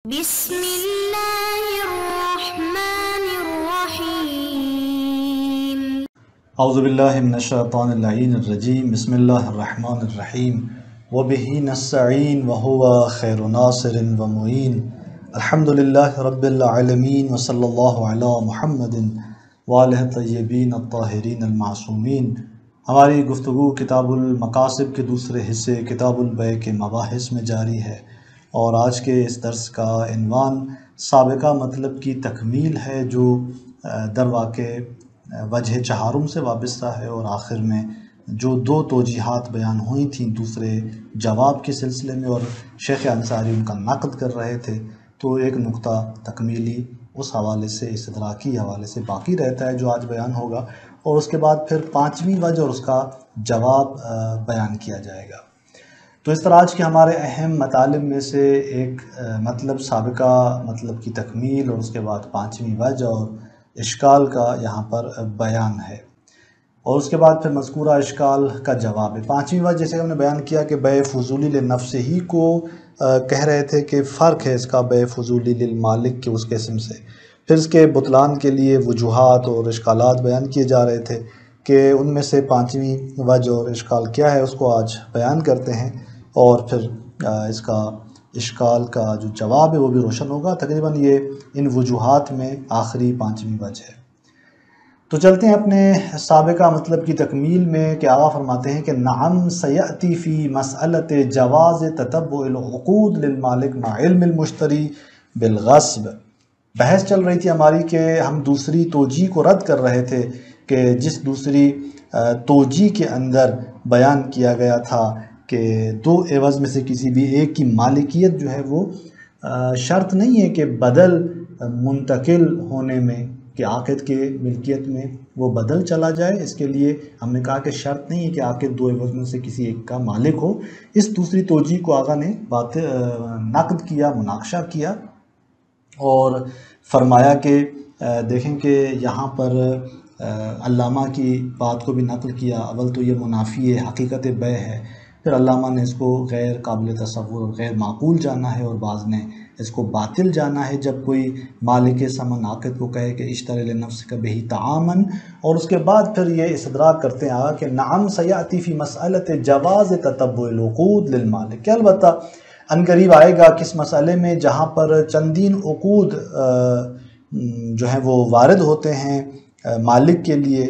بسم اللہ الرحمن الرحیم اعوذ باللہ من الشیطان اللعین الرجیم بسم اللہ الرحمن الرحیم وبہ نستعین وہو خیر ناصر ومعین الحمدللہ رب العالمین وصلی اللہ علی محمد وآلہ الطیبین الطاہرین المعصومین۔ ہماری گفتگو کتاب المقاصد کے دوسرے حصے کتاب البیع کے مباحث میں جاری ہے، اور آج کے اس درس کا عنوان سابقہ مطلب کی تکمیل ہے، جو در واقع وجہ چہارم سے وابستہ ہے، اور آخر میں جو دو توجیحات بیان ہوئی تھیں دوسرے جواب کے سلسلے میں، اور شیخ انصاری ان کا نقد کر رہے تھے، تو ایک نقطہ تکمیلی اس حوالے سے استدراکی حوالے سے باقی رہتا ہے جو آج بیان ہوگا، اور اس کے بعد پھر پانچویں وجہ اور اس کا جواب بیان کیا جائے گا۔ تو اس طرح آج کے ہمارے اہم مطالب میں سے ایک مطلب سابقہ مطلب کی تکمیل، اور اس کے بعد پانچویں وجہ اور اشکال کا یہاں پر بیان ہے، اور اس کے بعد پھر مذکورہ اشکال کا جواب ہے۔ پانچویں وجہ جیسے ہم نے بیان کیا کہ بیع فضولی للنفس ہی کو کہہ رہے تھے کہ فرق ہے اس کا بیع فضولی للمالک کے اس قسم سے، پھر اس کے بطلان کے لیے وجوہات اور اشکالات بیان کیے جا رہے تھے کہ ان میں سے پانچویں وجہ اور اشکال کیا ہے اس کو آج بیان کرتے ہیں، اور پھر اس کا اشکال کا جو جواب ہے وہ بھی روشن ہوگا۔ تقریباً یہ ان وجوہات میں آخری پانچویں وجہ ہے۔ تو چلتے ہیں اپنے سابقہ مطلب کی تکمیل میں کہ آغا فرماتے ہیں کہ نعم سیأتی فی مسئلۃ جواز تتبع العقود للمالک مع علم المشتری بالغصب۔ بحث چل رہی تھی ہماری کہ ہم دوسری توجیہ کو رد کر رہے تھے کہ جس دوسری توجیہ کے اندر بیان کیا گیا تھا کہ دو عوض میں سے کسی بھی ایک کی مالکیت جو ہے وہ شرط نہیں ہے کہ بدل منتقل ہونے میں، کہ عاقد کے ملکیت میں وہ بدل چلا جائے، اس کے لیے ہم نے کہا کہ شرط نہیں ہے کہ عاقد دو عوض میں سے کسی ایک کا مالک ہو۔ اس دوسری توجیہ کو آقا نے نقد کیا، مناقشہ کیا، اور فرمایا کہ دیکھیں کہ یہاں پر علامہ کی بات کو بھی نقل کیا۔ اول تو یہ منافی حقیقت بیع ہے، پھر علامہ نے اس کو غیر قابل تصور اور غیر معقول جانا ہے، اور بعض نے اس کو باطل جانا ہے جب کوئی مالک ثمن عاقد کو کہے کہ اشتری لنفسک بہ طعاما، اور اس کے بعد پھر یہ استدراک کرتے ہیں کہ نعم سیأتی فی مسئلۃ جواز تتبع العقود للمالک، کہ البتہ عنقریب آئے گا کس مسئلے میں جہاں پر چندین عقود جو ہیں وہ وارد ہوتے ہیں مالک کے لیے،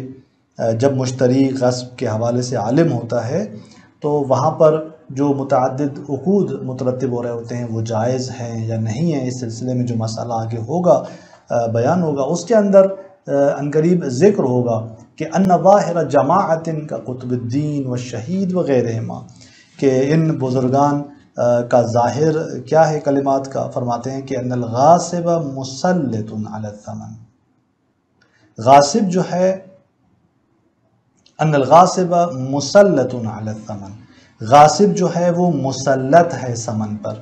جب مشتری غصب کے حوالے سے عالم ہوتا ہے تو وہاں پر جو متعدد عقود مترتب ہو رہے ہوتے ہیں وہ جائز ہیں یا نہیں ہیں، اس سلسلے میں جو مسئلہ آگے ہوگا بیان ہوگا، اس کے اندر عنقریب ذکر ہوگا کہ ان ظاہر جماعت کا قطب الدین والشہید وغیرہما، کہ ان بزرگان کا ظاہر کیا ہے کلمات کا، فرماتے ہیں کہ ان الغاصب مسلط علی الثمن، غاصب جو ہے ان الغاصب مسلط علی الثمن، غاصب جو ہے وہ مسلط ہے ثمن پر،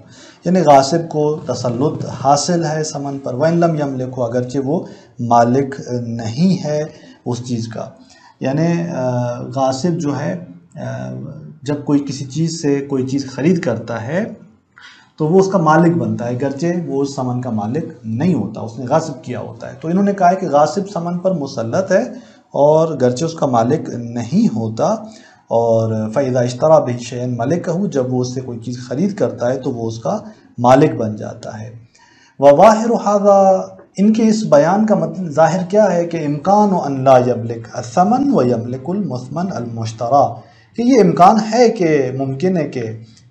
یعنی غاصب کو تسلط حاصل ہے ثمن پر، وَإِن لَمْ يَمْلِكُ، اگرچہ وہ مالک نہیں ہے اس چیز کا۔ یعنی غاصب جو ہے جب کوئی کسی چیز سے کوئی چیز خرید کرتا ہے تو وہ اس کا مالک بنتا ہے، اگرچہ وہ اس ثمن کا مالک نہیں ہوتا، اس نے غصب کیا ہوتا ہے۔ تو انہوں نے کہا ہے کہ غاصب ثمن پر مسلط ہے اور گرچہ اس کا مالک نہیں ہوتا، اور فَإِذَا اشْتَرَى بِهِ شَيْئًا مَلِكَهُ، جب وہ اس سے کوئی چیز خرید کرتا ہے تو وہ اس کا مالک بن جاتا ہے۔ وَظَاهِرُ هَذَا، ان کے اس بیان کا مطلب ظاہر کیا ہے کہ امکان ان لا یملک الثمن ویملک المثمن المشترى، کہ یہ امکان ہے کہ ممکن ہے کہ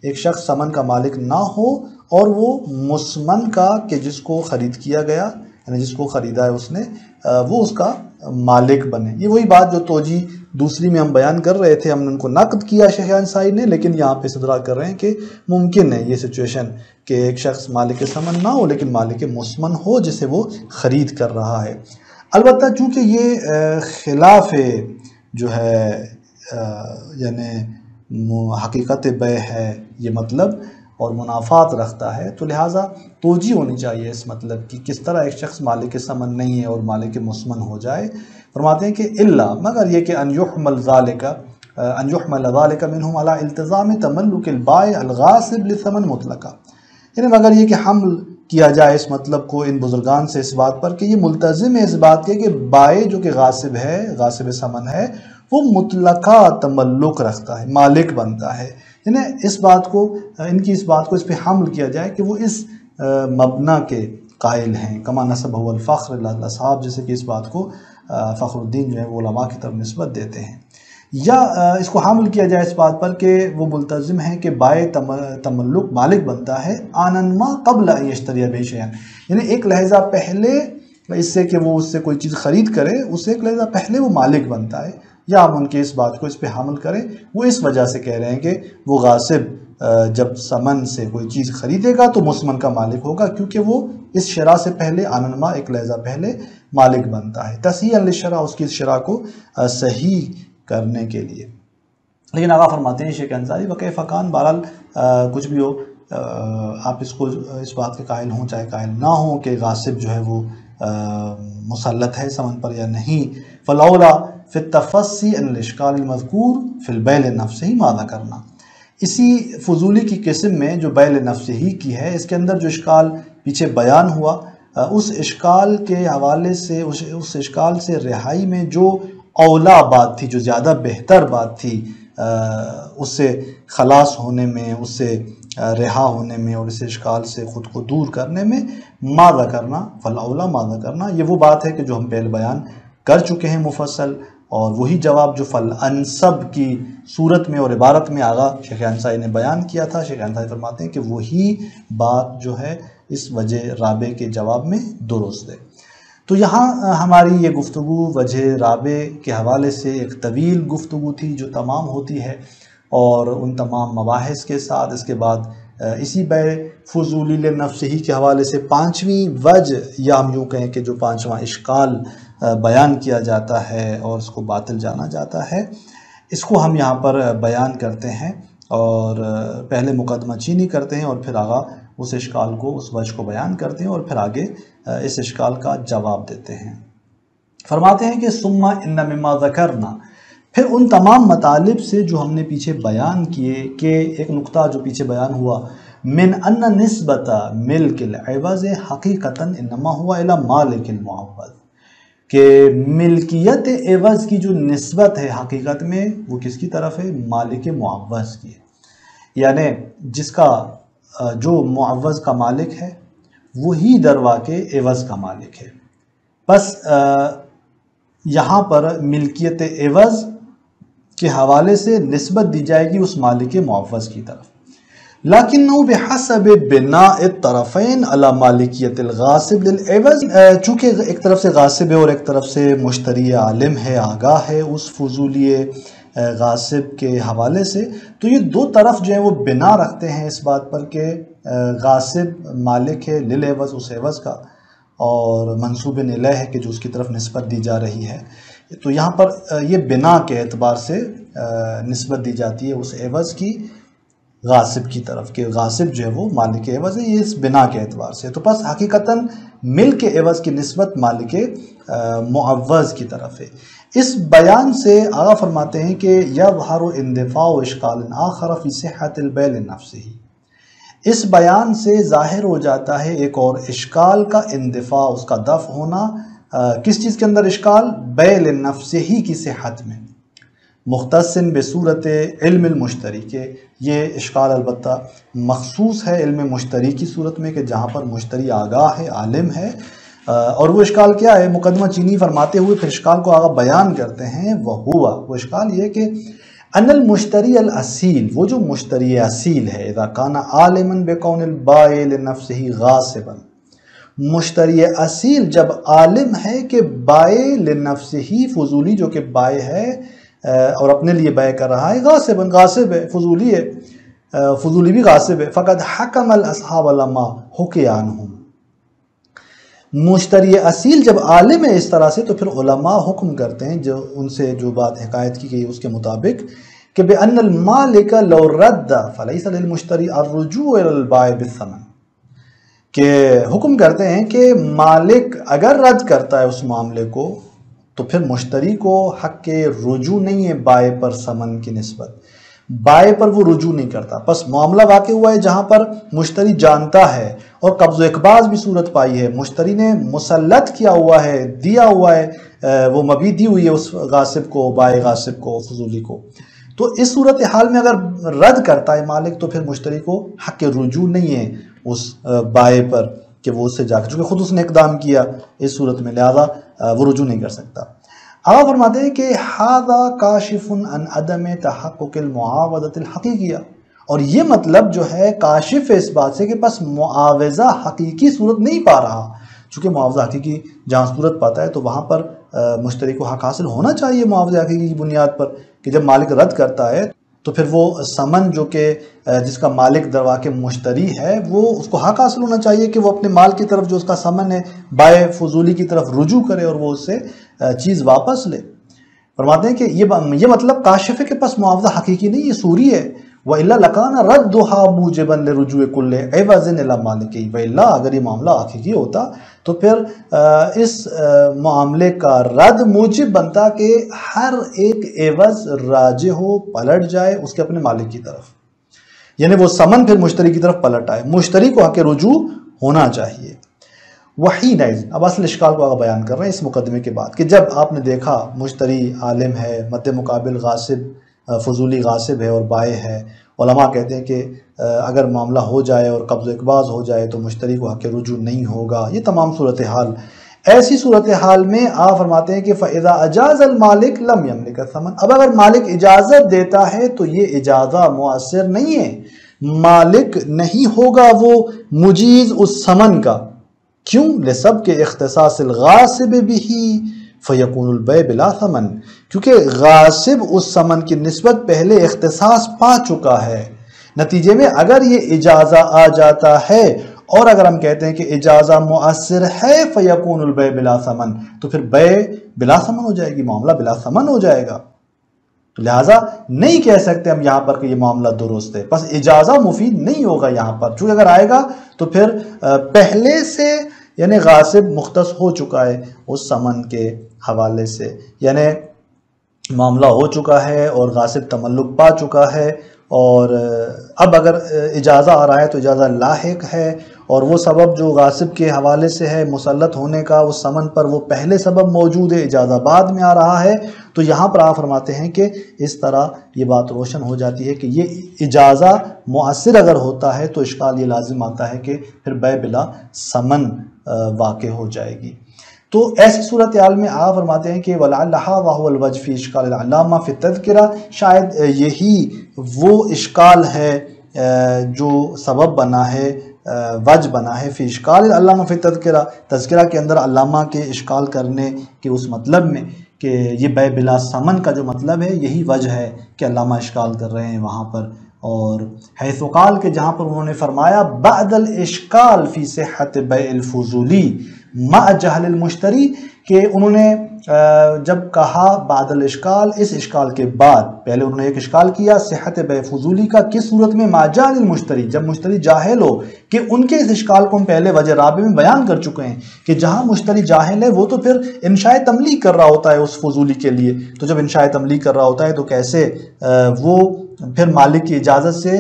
ایک شخص ثمن کا مالک نہ ہو اور وہ مثمن کا، کہ جس کو خرید کیا گیا یعنی جس کو خریدا ہے اس نے، وہ اس کا مالک بنے۔ یہ وہی بات جو توجیہ دوسری میں ہم بیان کر رہے تھے، ہم نے ان کو نقد کیا شیخ انصاری نے، لیکن یہاں پہ استدراک کر رہے ہیں کہ ممکن ہے یہ سچویشن کہ ایک شخص مالک ثمن نہ ہو لیکن مالک مثمن ہو جسے وہ خرید کر رہا ہے۔ البتہ چونکہ یہ خلاف جو ہے یعنی حقیقت بیع ہے یہ مطلب، اور منافات رکھتا ہے، تو لہٰذا توجیہ ہونی چاہیے اس مطلب کی، کس طرح ایک شخص مالک ثمن نہیں ہے اور مالک مثمن ہو جائے۔ فرماتے ہیں کہ الا، مگر یہ کہ ان یحمل ذالک منہم علی التزام تملک البائع الغاصب للثمن مطلقا، یعنی مگر یہ کہ حمل کیا جائے اس مطلب کو ان بزرگان سے اس بات پر کہ یہ ملتزم ہے اس بات کے کہ بائع جو کہ غاصب ہے، غاصب ثمن ہے، وہ مطلقہ تملک رکھتا ہے، مالک بنتا ہے. یعنی اس بات کو، ان کی اس بات کو اس پہ حمل کیا جائے کہ وہ اس مبنی کے قائل ہیں. کما نسبہ الفخر الاصحاب، جیسے کہ اس بات کو فخر الدین جو ہے وہ علماء کی طرف نسبت دیتے ہیں. یا اس کو حامل کیا جائے اس بات پر کہ وہ ملتزم ہے کہ بائع تملک مالک بنتا ہے آنن ما قبل ان یشتری بہ شیئا، یعنی ایک لحظہ پہلے اس سے کہ وہ اس سے کوئی چیز خرید کرے، اس سے ایک لحظہ پہلے وہ مالک بنتا ہے. یا آپ ان کے اس بات کو اس پہ حامل کریں، وہ اس وجہ سے کہہ رہے ہیں کہ وہ غاصب جب ثمن سے کوئی چیز خریدے گا تو مثمن کا مالک ہوگا، کیونکہ وہ اس شرح سے پہلے آنن ما ایک لحظہ پہلے مالک بنتا ہے، تصحیحا للشرع، اس کی اس شرح کو صحیح کرنے کے لیے. لیکن آقا فرماتے ہیں شیخ انصاری وکیف کان، بہرحال کچھ بھی ہو، آپ اس کو اس بات کے قائل ہوں چاہے قائل نہ ہوں کہ غاصب جو ہے وہ مسلط ہے ثمن پر یا نہیں. فلولا فی التفصی عن الاشکال المذکور فی البیع لنفسہ ماذا کرنا، اسی فضولی کی قسم میں جو بیع لنفسہ کی ہے، اس کے اندر جو اشکال پیچھے بیان ہوا، اس اشکال کے حوالے سے، اس اشکال سے رہائی میں جو اولا بات تھی، جو زیادہ بہتر بات تھی، اس سے خلاص ہونے میں، اس سے رہا ہونے میں اور اس اشکال سے خود کو دور کرنے میں، ماذا کرنا، فالاولا ماذا کرنا، یہ وہ بات ہے کہ جو ہم پہلے بیان کر چکے ہیں مفصل، اور وہی جواب جو فالانسب کی صورت میں اور عبارت میں آغا شیخ انصاری نے بیان کیا تھا. شیخ انصاری فرماتے ہیں کہ وہی بات جو ہے اس وجہ رابع کے جواب میں درست ہے. تو یہاں ہماری یہ گفتگو وجہ رابع کے حوالے سے ایک طویل گفتگو تھی جو تمام ہوتی ہے، اور ان تمام مباحث کے ساتھ اس کے بعد اسی بیع فضولی لنفسہ کے حوالے سے پانچویں وجہ، یا ہم یوں کہیں کہ جو پانچواں اشکال بیان کیا جاتا ہے اور اس کو باطل جانا جاتا ہے، اس کو ہم یہاں پر بیان کرتے ہیں، اور پہلے مقدمہ چینی کرتے ہیں اور پھر آگا اس اشکال کو، اس وجہ کو بیان کرتے ہیں اور پھر آگے اس اشکال کا جواب دیتے ہیں. فرماتے ہیں کہ ثم ان مما ذکرنا، پھر ان تمام مطالب سے جو ہم نے پیچھے بیان کیے، کہ ایک نقطہ جو پیچھے بیان ہوا، من ان نسبت ملک العوض حقیقتا انما ہوا الی مالک المعوض، کہ ملکیت عوض کی جو نسبت ہے حقیقت میں وہ کس کی طرف ہے؟ مالک معوض کی، یعنی جس کا جو معوض کا مالک ہے وہی درواقع عوض کا مالک ہے. بس یہاں پر ملکیت عوض کے حوالے سے نسبت دی جائے گی اس مالک معوض کی طرف، لیکنہ بحسب بناء الطرفین علی مالکیت الغاصب للعوض، چونکہ ایک طرف سے غاصب ہے اور ایک طرف سے مشتری عالم ہے، آگاہ ہے اس فضولی غاصب کے حوالے سے، تو یہ دو طرف جو ہیں وہ بنا رکھتے ہیں اس بات پر کہ غاصب مالک ہے للعوض، اس عوض کا، اور منصوب الیہ ہے کہ جو اس کی طرف نسبت دی جا رہی ہے. تو یہاں پر یہ بنا کے اعتبار سے نسبت دی جاتی ہے اس عوض کی غاصب کی طرف، کہ غاصب جو ہے وہ مالک عوض ہے، یہ اس بنا کے اعتبار سے. تو پس حقیقتاً ملک عوض کی نسبت مالک معوض کی طرف ہے. اس بیان سے آغا فرماتے ہیں کہ یظہر اندفاع اشکال آخر فی صحت البیع لنفسہ، اس بیان سے ظاہر ہو جاتا ہے ایک اور اشکال کا اندفاع، اس کا دفع ہونا. کس چیز کے اندر اشکال؟ بیع لنفسہ کی صحت میں، مختصن بصورت علم المشتری، کہ یہ اشکال البتہ مخصوص ہے علم مشتری کی صورت میں، کہ جہاں پر مشتری آگاہ ہے، عالم ہے. اور وہ اشکال کیا ہے؟ مقدمہ چینی فرماتے ہوئے پھر اشکال کو آگا بیان کرتے ہیں. وہ اشکال یہ کہ ان المشتری الاصیل، وہ جو مشتری اصیل ہے، اذا کان عالما بکون البائع لنفسہ غاصبا، مشتری اصیل جب عالم ہے کہ بائع لنفسہ، فضولی جو کہ بائع ہے اور اپنے لیے بیع کر رہا ہے، غاصباً غاصب ہے، فضولی ہے، فضولی بھی غاصب ہے. فقد حکم الاصحاب لما حکی عنہم، مشتری اصیل جب عالم ہے اس طرح سے تو پھر علماء حکم کرتے ہیں، جو ان سے جو بات حکایت کی گئی اس کے مطابق، کہ بأن المالک لو رد فلیس للمشتری الرجوع الی البائع بالثمن، کہ حکم کرتے ہیں کہ مالک اگر رد کرتا ہے اس معاملے کو تو پھر مشتری کو حق کے رجوع نہیں ہے بائع پر ثمن کی نسبت، بائے پر وہ رجوع نہیں کرتا. بس معاملہ واقع ہوا ہے جہاں پر مشتری جانتا ہے اور قبض و اقباض بھی صورت پائی ہے, مشتری نے مسلط کیا ہوا ہے, دیا ہوا ہے, وہ مبیع دی ہوئی ہے اس غاصب کو, بائے غاصب کو, فضولی کو. تو اس صورتحال میں اگر رد کرتا ہے مالک تو پھر مشتری کو حق رجوع نہیں ہے اس بائے پر کہ وہ اس سے جا کر, چونکہ خود اس نے اقدام کیا اس صورت میں, لہذا وہ رجوع نہیں کر سکتا. آپ فرماتے ہیں کہ ھذا کاشف عن عدم تحقق المعاوضۃ الحقیقیہ, اور یہ مطلب جو ہے کاشف ہے اس بات سے کہ بس معاوضہ حقیقی صورت نہیں پا رہا. چونکہ معاوضہ حقیقی جہاں صورت پاتا ہے تو وہاں پر مشتری کو حق حاصل ہونا چاہیے معاوضہ حقیقی کی بنیاد پر, کہ جب مالک رد کرتا ہے تو پھر وہ سمن جو کہ جس کا مالک درواقع مشتری ہے وہ اس کو حق حاصل ہونا چاہیے کہ وہ اپنے مال کی طرف جو اس کا سمن ہے بائے فضولی کی طرف رجوع کرے اور وہ اس سے چیز واپس لے. فرماتے ہیں کہ یہ مطلب کاشف ہے کہ پس معاوضہ حقیقی نہیں, یہ صوری ہے. وَإِلَّا لَكَانَ رَدُّهَا مُوجِبًا لِرُجُوعِ كُلِّ عِوَضٍ إِلَىٰ مَالِكِهِ, وَإِلَّا اگر یہ معاملہ حقیقی ہوتا تو پھر اس معاملے کا رد موجب بنتا کہ ہر ایک عوض راجع ہو, پلٹ جائے اس کے اپنے مالک کی طرف, یعنی وہ سمن پھر مشتری کی طرف پلٹ آئے, مشتری کو حق رجوع ہونا چاہیے. وحینئذ, اب اصل اشکال کو آگے بیان کر رہے ہیں اس مقدمے کے بعد, کہ جب آپ نے دیکھا مشتری عالم ہے, مد مقابل غاصب فضولی غاصب ہے اور بائے ہے, علماء کہتے ہیں کہ اگر معاملہ ہو جائے اور قبض و اقباض ہو جائے تو مشتری کو حق رجوع نہیں ہوگا. یہ تمام صورتحال, ایسی صورتحال میں آپ فرماتے ہیں کہ فَإِذَا أَجَازَ الْمَالِكُ لَمْ يَمْلِكَ الثَّمَنَ, اب اگر مالک اجازت دیتا ہے تو یہ اجازہ مؤثر نہیں ہے, مالک نہیں ہوگا وہ مجیز اس سمن کا. کیوں؟ لسب کے اختصاص الغاصب بھی فیکون البیع بلا ثمن, کیونکہ غاصب اس سمن کی نسبت پہلے اختصاص پا چکا ہے. نتیجے میں اگر یہ اجازہ آ جاتا ہے اور اگر ہم کہتے ہیں کہ اجازہ مؤثر ہے فیکون البیع بلا ثمن, تو پھر بیع بلا ثمن ہو جائے گی, معاملہ بلا ثمن ہو جائے گا. تو لہٰذا نہیں کہہ سکتے ہم یہاں پر کہ یہ معاملہ درست ہے, بس اجازہ مفید نہیں ہوگا یہاں پر, چونکہ اگر آئے گا تو پھر پہلے سے یعنی غاصب مختص ہو چکا ہے اس سمن کے حوالے سے, یعنی معاملہ ہو چکا ہے اور غاصب تملک پا چکا ہے, اور اب اگر اجازہ آ رہا ہے تو اجازہ لاحق ہے, اور وہ سبب جو غاصب کے حوالے سے ہے مسلط ہونے کا اس سمن پر وہ پہلے سبب موجود ہے, اجازہ بعد میں آ رہا ہے. تو یہاں پر آپ فرماتے ہیں کہ اس طرح یہ بات روشن ہو جاتی ہے کہ یہ اجازہ مؤثر اگر ہوتا ہے تو اشکال یہ لازم آتا ہے کہ پھر بیع بلا ثمن واقع ہو جائے گی. تو ایسی صورتحال میں آپ فرماتے ہیں کہ وَلَعَلَّهَا وَهُوَ الْوَجْهُ فِي إِشْكَالِ الْعَلَامَةِ فِي التَّذْكِرَةِ, شاید یہی وہ اشکال ہے جو سبب بنا ہے, وجہ بنا ہے فی اشکال العلامہ فی التذکرہ, تذکرہ کے اندر علامہ کے اشکال کرنے کے اس مطلب میں کہ یہ بیع بلا ثمن کا جو مطلب ہے یہی وجہ ہے کہ علامہ اشکال کر رہے ہیں وہاں پر. اور حیث قال کہ جہاں پر انہوں نے فرمایا بعد الاشکال فی صحت بیع الفضولی مع جہل المشتری, کہ انہوں نے جب کہا بعد الاشکال اس اشکال کے بعد, پہلے انہوں نے ایک اشکال کیا صحت بیع فضولی کا, کس صورت میں؟ مع جہل المشتری, جب مشتری جاہل ہو, کہ ان کے اس اشکال کو ہم پہلے وجہ رابع میں بیان کر چکے ہیں کہ جہاں مشتری جاہل ہے وہ تو پھر انشاء تملیک کر رہا ہوتا ہے اس فضولی کے لیے, تو جب انشاء تملیک کر رہا ہوتا ہے تو کیسے وہ پھر مالک کی اجازت سے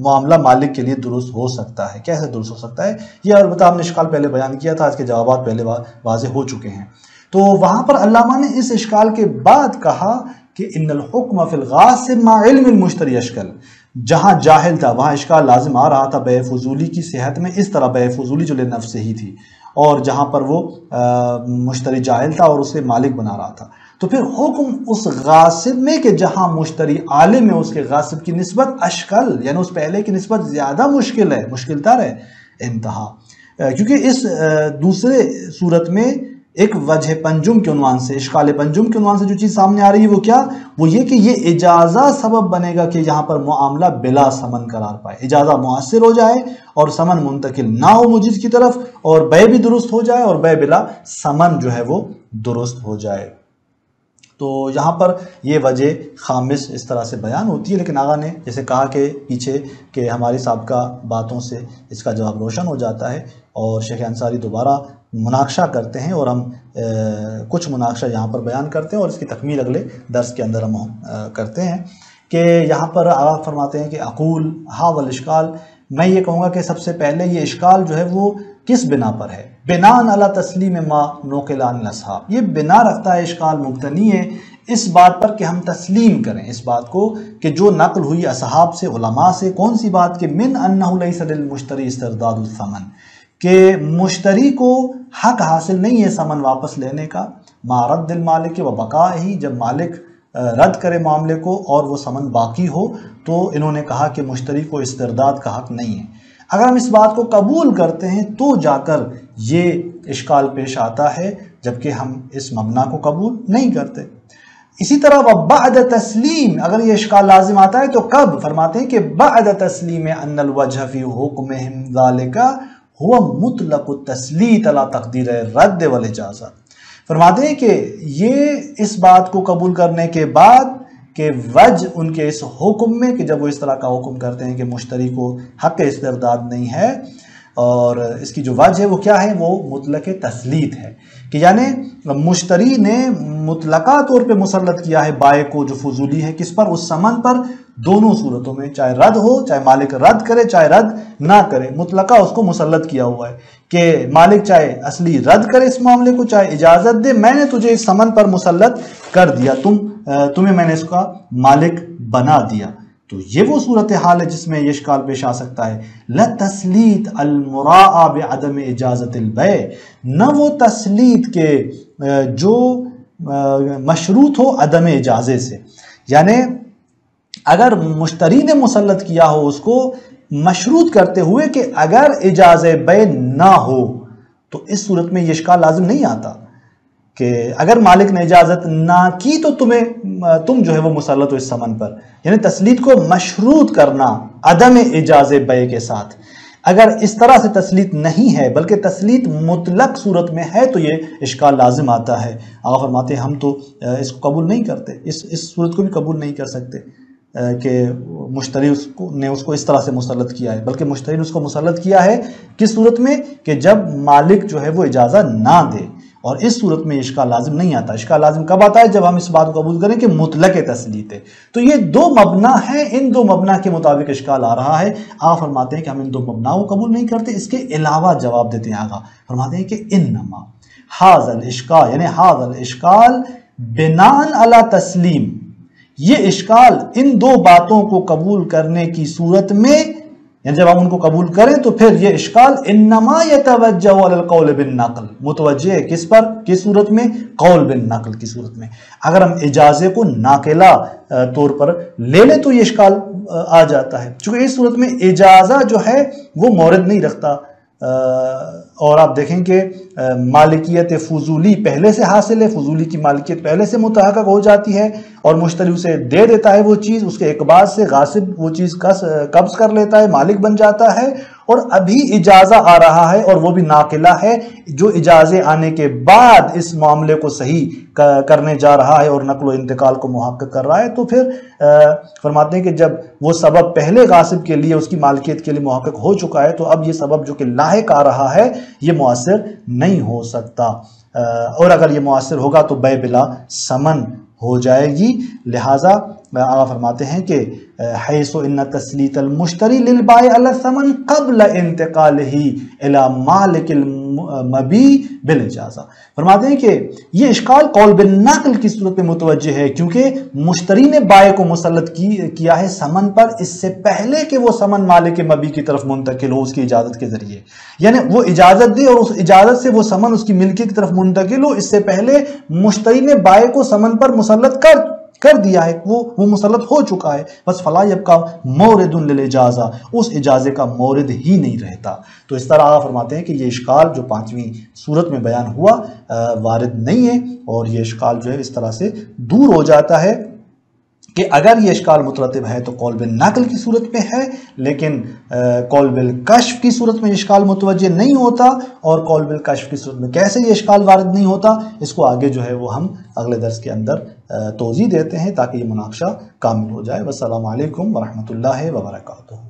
معاملہ مالک کے لیے درست ہو سکتا ہے, کیسے درست ہو سکتا ہے؟ یہ البتہ ہم نے اشکال پہلے بیان کیا تھا, اس کے جوابات پہلے واضح ہو چکے ہیں. تو وہاں پر علامہ نے اس اشکال کے بعد کہا کہ ان الحکم فی الغاصب مع علم المشتری اشکل, جہاں جاہل تھا وہاں اشکال لازم آ رہا تھا بیع فضولی کی صحت میں, اس طرح بیع فضولی جو لنفس ہی تھی, اور جہاں پر وہ مشتری جاہل تھا اور اسے مالک بنا رہا تھا, تو پھر حکم اس غاصب میں کہ جہاں مشتری عالم ہے اس کے غاصب کی نسبت اشکل, یعنی اس پہلے کی نسبت زیادہ مشکل ہے, مشکل تر ہے انتہا, کیونکہ اس دوسرے صورت میں ایک وجہ پنجم کے عنوان سے, اشکال پنجم کے عنوان سے جو چیز سامنے آ رہی ہے وہ کیا؟ وہ یہ کہ یہ اجازہ سبب بنے گا کہ یہاں پر معاملہ بلا ثمن قرار پائے, اجازہ مؤثر ہو جائے اور ثمن منتقل نہ ہو مجیز کی طرف, اور بیع بھی درست ہو جائے اور بیع بلا ثمن جو ہے وہ درست ہو جائے. تو یہاں پر یہ وجہ خامس اس طرح سے بیان ہوتی ہے, لیکن آقا نے جیسے کہا کہ پیچھے کہ ہماری سابقہ باتوں سے اس کا جواب روشن ہو جاتا ہے, اور شیخ انصاری دوبارہ مناقشہ کرتے ہیں, اور ہم کچھ مناقشہ یہاں پر بیان کرتے ہیں اور اس کی تکمیل اگلے درس کے اندر ہم کرتے ہیں کہ یہاں پر آپ فرماتے ہیں کہ اقول ھذا الاشکال، میں یہ کہوں گا کہ سب سے پہلے یہ اشکال جو ہے وہ کس بنا پر ہے؟ بناء علی تسلیم ما نقل عن الاصحاب، یہ بنا رکھتا ہے اشکال، مبتنی ہے اس بات پر کہ ہم تسلیم کریں اس بات کو کہ جو نقل ہوئی اصحاب سے، علماء سے، کون سی بات؟ کہ من انہ لیس للمشتری استرداد الثمن، کہ مشتری کو حق حاصل نہیں ہے ثمن واپس لینے کا، ما رد المالک و بقائہ، جب مالک رد کرے معاملے کو اور وہ ثمن باقی ہو، تو انہوں نے کہا کہ مشتری کو استرداد کا حق نہیں ہے۔ اگر ہم اس بات کو قبول کرتے ہیں تو جا کر یہ اشکال پیش آتا ہے، جبکہ ہم اس مبنا کو قبول نہیں کرتے۔ اسی طرح بعد تسلیم، اگر یہ اشکال لازم آتا ہے تو کب؟ فرماتے ہیں کہ بعد تسلیم ان الوجہ فی حکمہم ذالک ہوا مطلق التسلیط علی تقدیر رد والاجازہ، فرماتے ہیں کہ یہ اس بات کو قبول کرنے کے بعد کہ وجہ ان کے اس حکم میں، کہ جب وہ اس طرح کا حکم کرتے ہیں کہ مشتری کو حق استرداد نہیں ہے، اور اس کی جو وجہ ہے وہ کیا ہے؟ وہ مطلق تسلیط ہے، کہ یعنی مشتری نے مطلقہ طور پہ مسلط کیا ہے بائع کو جو فضولی ہے، کس پر؟ اس ثمن پر، دونوں صورتوں میں، چاہے رد ہو، چاہے مالک رد کرے، چاہے رد نہ کرے، مطلقہ اس کو مسلط کیا ہوا ہے کہ مالک چاہے اصلی رد کرے اس معاملے کو، چاہے اجازت دے، میں نے تجھے اس ثمن پر مسلط کر دیا، تمہیں میں نے اس کا مالک بنا دیا۔ تو یہ وہ صورتحال ہے جس میں یہ اشکال پیش آ سکتا ہے۔ لَتَسْلِيط الْمُرَاءَ بِعَدَمِ اِجَازَةِ الْبَيْعِ، نہ وہ تسلیط کے جو مشروط ہو عدم اجازے سے، یعنی اگر مشتری نے مسلط کیا ہو اس کو مشروط کرتے ہوئے کہ اگر اجازہ بیع نہ ہو، تو اس صورت میں یہ اشکال لازم نہیں آتا کہ اگر مالک نے اجازت نہ کی تو تم جو ہے وہ مسلط ہو اس ثمن پر، یعنی تسلیط کو مشروط کرنا عدم اجازہ بیع کے ساتھ۔ اگر اس طرح سے تسلیط نہیں ہے بلکہ تسلیط مطلق صورت میں ہے تو یہ اشکال لازم آتا ہے۔ آقا فرماتے ہیں ہم تو اس کو قبول نہیں کرتے، اس صورت کو بھی قبول نہیں کر سکتے کہ مشتری نے اس کو اس طرح سے مسلط کیا ہے، بلکہ مشتری نے اس کو مسلط کیا ہے کس صورت میں؟ کہ جب مالک جو ہے وہ اجازت نہ دے، اور اس صورت میں اشکال لازم نہیں آتا۔ اشکال لازم کب آتا ہے؟ جب ہم اس بات کو قبول کریں کہ مطلق تسلیط ہے۔ تو یہ دو مبنا ہیں، ان دو مبنا کے مطابق اشکال آ رہا ہے۔ آپ فرماتے ہیں کہ ہم ان دو مبنا کو قبول نہیں کرتے، اس کے علاوہ جواب دیتے ہیں آگا، فرماتے ہیں کہ انما ھذا الاشکال، یعنی ھذا الاشکال بناء علی تسلیم، یہ اشکال ان دو باتوں کو قبول کرنے کی صورت میں، یعنی جب ہم ان کو قبول کریں تو پھر یہ اشکال انما یتوجہ علی القول بالنقل، متوجہ ہے کس پر؟ کس صورت میں؟ قول بالنقل کی صورت میں۔ اگر ہم اجازے کو ناقلہ طور پر لے لیں تو یہ اشکال آ جاتا ہے، چونکہ اس صورت میں اجازہ جو ہے وہ مورد نہیں رکھتا، اور آپ دیکھیں کہ مالکیت فضولی پہلے سے حاصل ہے، فضولی کی مالکیت پہلے سے متحقق ہو جاتی ہے، اور مشتری اسے دے دیتا ہے وہ چیز، اس کے اقباض سے غاصب وہ چیز قبض کر لیتا ہے، مالک بن جاتا ہے، اور ابھی اجازہ آ رہا ہے اور وہ بھی ناقلہ ہے، جو اجازے آنے کے بعد اس معاملے کو صحیح کرنے جا رہا ہے اور نقل و انتقال کو محقق کر رہا ہے، تو پھر فرماتے ہیں کہ جب وہ سبب پہلے غاصب کے لیے اس کی مالکیت کے لیے محقق ہو چکا ہے تو اب یہ سبب جو کہ لاحق آ رہا ہے یہ مؤثر نہیں ہو سکتا، اور اگر یہ مؤثر ہوگا تو بیع بلا ثمن ہو جائے گی۔ لہٰذا آقا فرماتے ہیں کہ حیث ان تسلیط المشتری للبائع علی الثمن قبل انتقالہ الی مالک المبیع بالاجازہ، فرماتے ہیں کہ یہ اشکال قول بالنقل کی صورت میں متوجہ ہے، کیونکہ مشتری نے بائع کو مسلط کیا ہے ثمن پر اس سے پہلے کہ وہ ثمن مالک مبیع کی طرف منتقل ہو اس کی اجازت کے ذریعے، یعنی وہ اجازت دے اور اس اجازت سے وہ ثمن اس کی ملکیت کی طرف منتقل ہو، اس سے پہلے مشتری نے بائع کو ثمن پر مسلط کر دیا ہے، وہ مسلط ہو چکا ہے، بس فلا یبقى مورد للاجازہ، اس اجازے کا مورد ہی نہیں رہتا۔ تو اس طرح آپ فرماتے ہیں کہ یہ اشکال جو پانچویں صورت میں بیان ہوا وارد نہیں ہے، اور یہ اشکال جو ہے اس طرح سے دور ہو جاتا ہے کہ اگر یہ اشکال مترتب ہے تو قول بالنقل کی صورت میں ہے، لیکن قول بالکشف کی صورت میں اشکال متوجہ نہیں ہوتا، اور قول بالکشف کی صورت میں کیسے یہ اشکال وارد نہیں ہوتا، اس کو آگے جو ہے وہ ہم اگلے درس کے اندر توضیح دیتے ہیں تاکہ یہ مناقشہ کامل ہو جائے۔ والسلام علیکم ورحمۃ اللہ وبرکاتہ۔